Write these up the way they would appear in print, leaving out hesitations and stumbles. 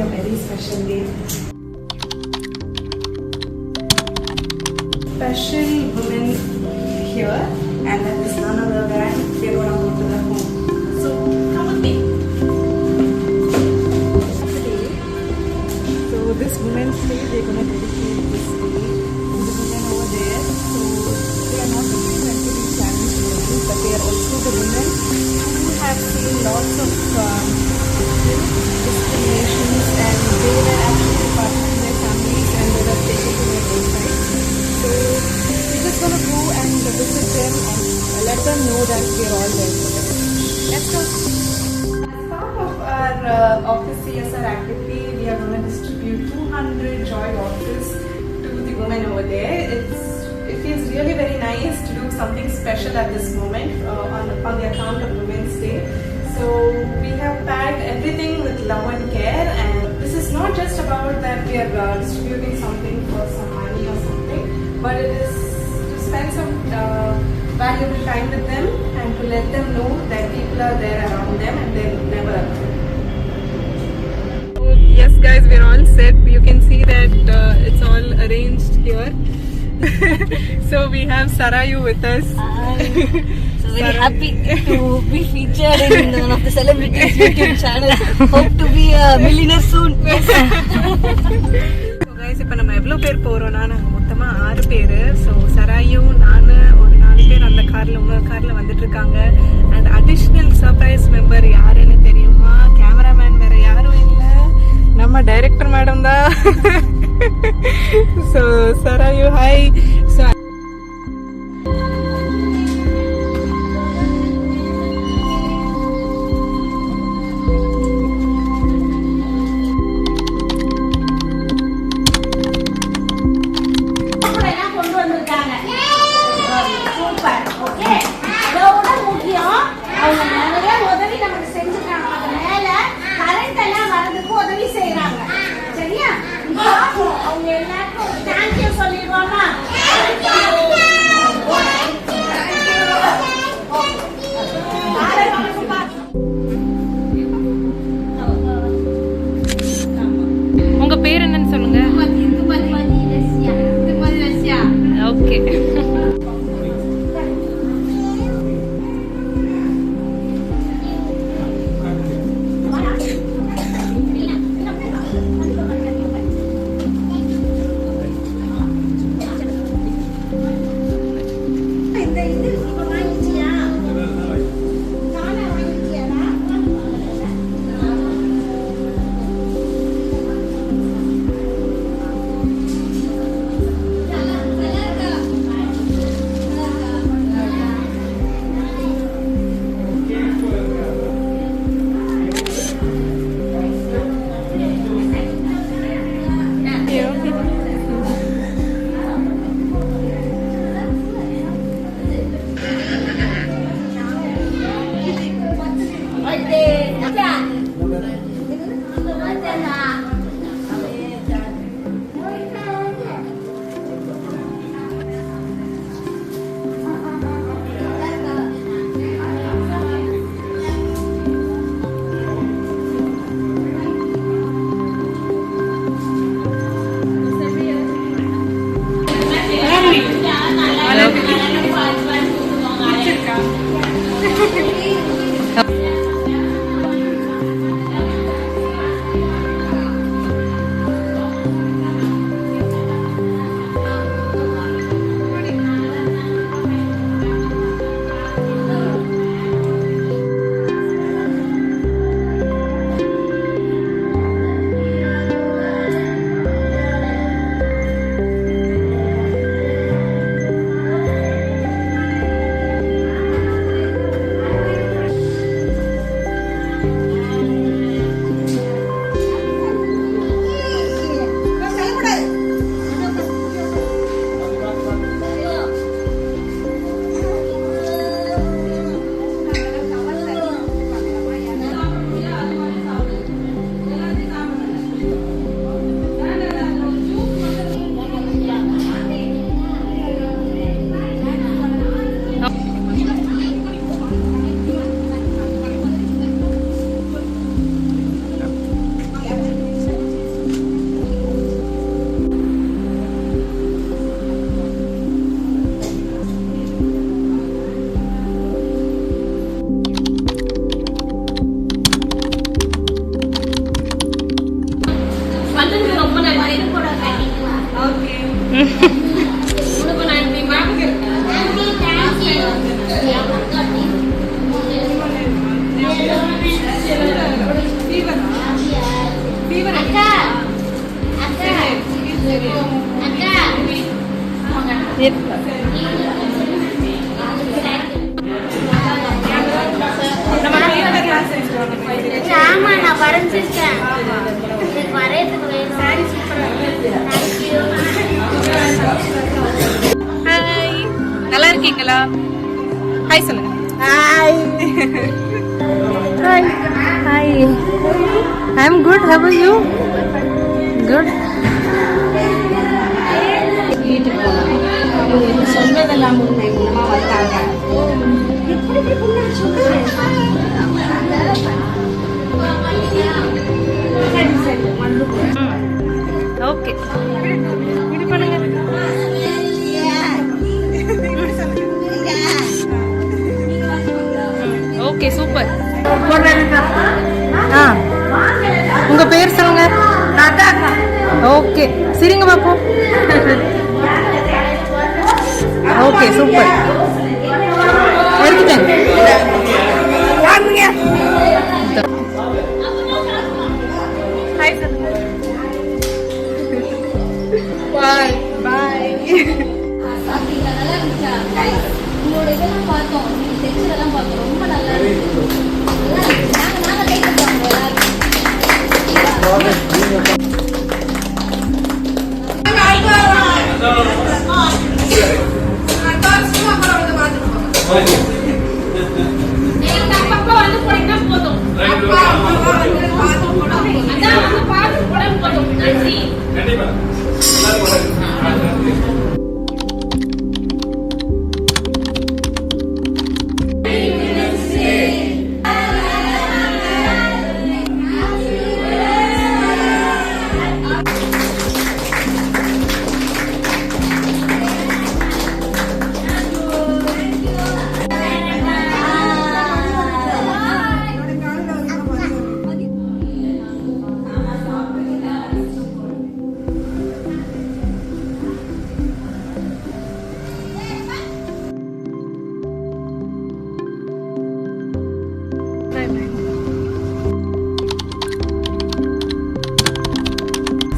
be a very special day. Special women here, and that is none other than we're going to go to the home. So come with me. So this women's day, we're going to dedicate this day to the women over there. So they are not only mentally challenged women, but they are also the women who have seen lots of discriminations, and they were actually parted from their families and they were taken to their own side. So we're just going to go and visit them and let them know that we're all there for them. Let's go. As part of our office CSR activity, we are going to distribute 200 joy boxes to the women over there. It feels really very nice to do something special at this moment on the account of Women's Day. So we have packed everything with love and care, and this is not just about that we are distributing something for some money or something, but it is to spend some valuable time with them and to let them know that people are there around them and they're never alone. So yes guys, we're all set. You can see that it's all arranged here. So we have Sarayu with us. So very happy to be featured in one of the celebrities YouTube channel. Hope to be a millionaire soon. So guys, இப்போ நம்ம எவ்வளவு பேர் போறோம்னா நாங்க மொத்தமா 6 பேர். So Sarayu, நானு, ஒரு 4 பேர் அந்த கார்ல இன்னொரு கார்ல வந்துட்டு இருக்காங்க. And additional surprise member யாருன்னு தெரியுமா? கேமராமேன் வேற யாரும் இல்ல, நம்ம டைரக்டர் மேடம் தான். So Sarayu, hi. So உங்க பேர் என்னன்னு சொல்லுங்க. ஓகே. ஆமா நான் வரைஞ்சிருக்கேன். எனக்கு வரையறதுக்கு வேணும். ஹாய், நல்லா இருக்கீங்களா? ஹாய் சொல்லுங்க. Hi hi hi, I am good. How are you? Good. சொன்னதெல்லாம் உண்மை. மூலமா வந்தாங்க. ஓகே, இப்படி பண்ணுங்க. Okay, super. உங்க பேர் சொல்லுங்க. ஓகே, சரிங்க பாப்போம். Okay, super. எடுத்துட்டேன். ஹாய் சொல்லுங்க. பாய் பாய். நல்லா இருந்துச்சா? உங்களோட இதெல்லாம் பார்த்தோம், நீங்க செஞ்சதெல்லாம் பார்த்தோம், ரொம்ப நல்லா இருந்துச்சு. நாங்க கை தட்டுவோம் எல்லாரும்.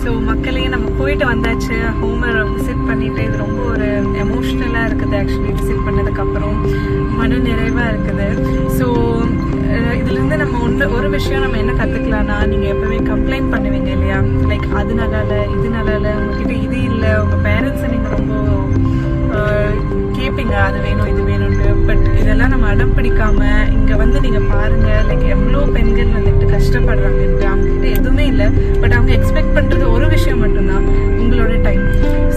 ஸோ மக்களே, நம்ம போயிட்டு வந்தாச்சு. ஹோமை விசிட் பண்ணிட்டு இது ரொம்ப ஒரு எமோஷ்னலாக இருக்குது. ஆக்சுவலி விசிட் பண்ணதுக்கப்புறம் மன நிறைவாக இருக்குது. ஸோ இதுலேருந்து நம்ம ஒரு விஷயம் நம்ம என்ன கற்றுக்கலாம்னா, நீங்கள் எப்போவுமே கம்ப்ளைண்ட் பண்ணுவீங்க இல்லையா, லைக் அது நல்லா இல்லை, இது நல்லா இல்லை, உங்ககிட்ட இது இல்லை, உங்கள் பேரண்ட்ஸை நீங்கள் ரொம்ப கேட்பீங்க, அது வேணும் இது வேணும்ட்டு. பட் இதெல்லாம் நம்ம அடம் பிடிக்காம இங்கே வந்து நீங்கள் பாருங்கள், லைக் எவ்வளோ பெண்கள் வந்துட்டு கஷ்டப்படுறாங்கன்ட்டு. அவங்ககிட்ட எதுவுமே இல்லை, பட் அவங்க எக்ஸ்பெக்ட் பண்ணுறது ஒரு விஷயம் மட்டும்தான், உங்களோட டைம்.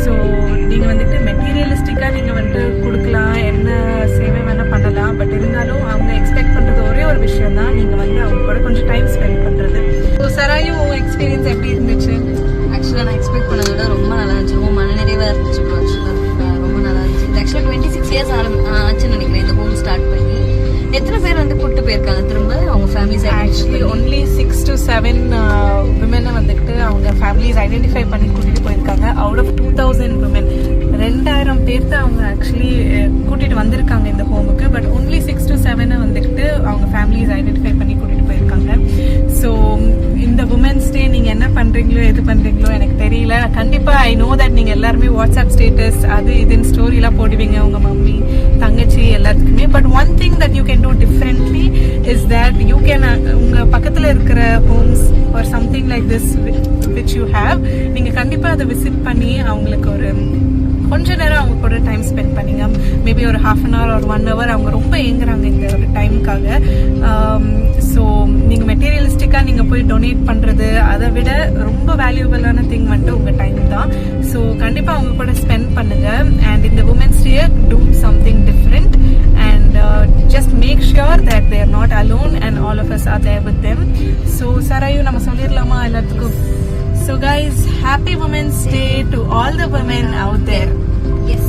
ஸோ நீங்கள் வந்துட்டு மெட்டீரியலிஸ்டிக்காக நீங்கள் வந்துட்டு கொடுக்கலாம், என்ன சேவை வேணால் பண்ணலாம். பட் இருந்தாலும் அவங்க எக்ஸ்பெக்ட் பண்ணுறது ஒரே ஒரு விஷயம் தான், நீங்கள் வந்து அவங்க கூட கொஞ்சம் டைம் ஸ்பெண்ட் பண்ணுறது. ஸோ சராயும் உங்கள் எக்ஸ்பீரியன்ஸ் எப்படி இருந்துச்சு? ஆக்சுவலாக நான் எக்ஸ்பெக்ட் பண்ணதை விட ரொம்ப நல்லா இருந்துச்சு. ரொம்ப மனநிறைவாக இருந்துச்சு. ஆக்சுவலாக ரொம்ப நல்லா இருந்துச்சு. இது ஆக்சுவலாக 26 இயர்ஸ் ஆச்சுன்னு நினைக்கிறேன் இந்த ஹோம் ஸ்டார்ட் பண்ணி. எத்தனை பேர் வந்து கூப்பிட்டு போயிருக்காங்க திரும்ப அவங்க ஃபேமிலிஸ்? ஆக்சுவலி ஒன்லி 6 to 7 விமனை வந்துட்டு அவங்க ஃபேமிலிஸ் ஐடென்டிஃபை பண்ணி கூட்டிகிட்டு போயிருக்காங்க. அவுட் ஆஃப் 2000 விமன் 2000 பேர்த்து அவங்க ஆக்சுவலி கூட்டிகிட்டு வந்திருக்காங்க இந்த ஹோமுக்கு. பட் ஒன்லி 6 to 7 வந்துட்டு அவங்க ஃபேமிலிஸ் ஐடென்டிஃபை பண்ணி கூட்டிகிட்டு போயிருக்காங்க. ஸோ இந்த உமன்ஸ் டே நீங்கள் என்ன பண்ணுறீங்களோ எது பண்ணுறீங்களோ எனக்கு தெரியல. கண்டிப்பாக ஐ நோ தட் நீங்கள் எல்லாருமே வாட்ஸ்அப் ஸ்டேட்டஸ் அது இதுன்னு ஸ்டோரிலாம் போடுவீங்க உங்கள் மம்மி தங்கச்சி எல்லாத்துக்குமே. But one thing that you can do differently is that you can உங்கள் பக்கத்தில் இருக்கிற homes or something like this which you have, நீங்கள் கண்டிப்பாக அதை விசிட் பண்ணி அவங்களுக்கு ஒரு கொஞ்ச நேரம் அவங்க கூட டைம் ஸ்பெண்ட் பண்ணிங்க. மேபி ஒரு 1/2 an hour or 1 hour. அவங்க ரொம்ப ஏங்குறாங்க இந்த ஒரு டைமுக்காக. ஸோ நீங்கள் மெட்டீரியலிஸ்டிக்காக நீங்கள் போய் டொனேட் பண்ணுறது அதை விட ரொம்ப வேல்யூபிளான திங் வந்துட்டு உங்கள் டைம் தான். ஸோ கண்டிப்பாக அவங்க கூட ஸ்பெண்ட் பண்ணுங்கள். அண்ட் இந்த women's day do something different and just make sure that they are not alone and all of us are there with them. So Sarayu நம்ம சொல்லிரலாமா எல்லாத்துக்கும்? So guys, happy Women's Day to all the women out there. Yes.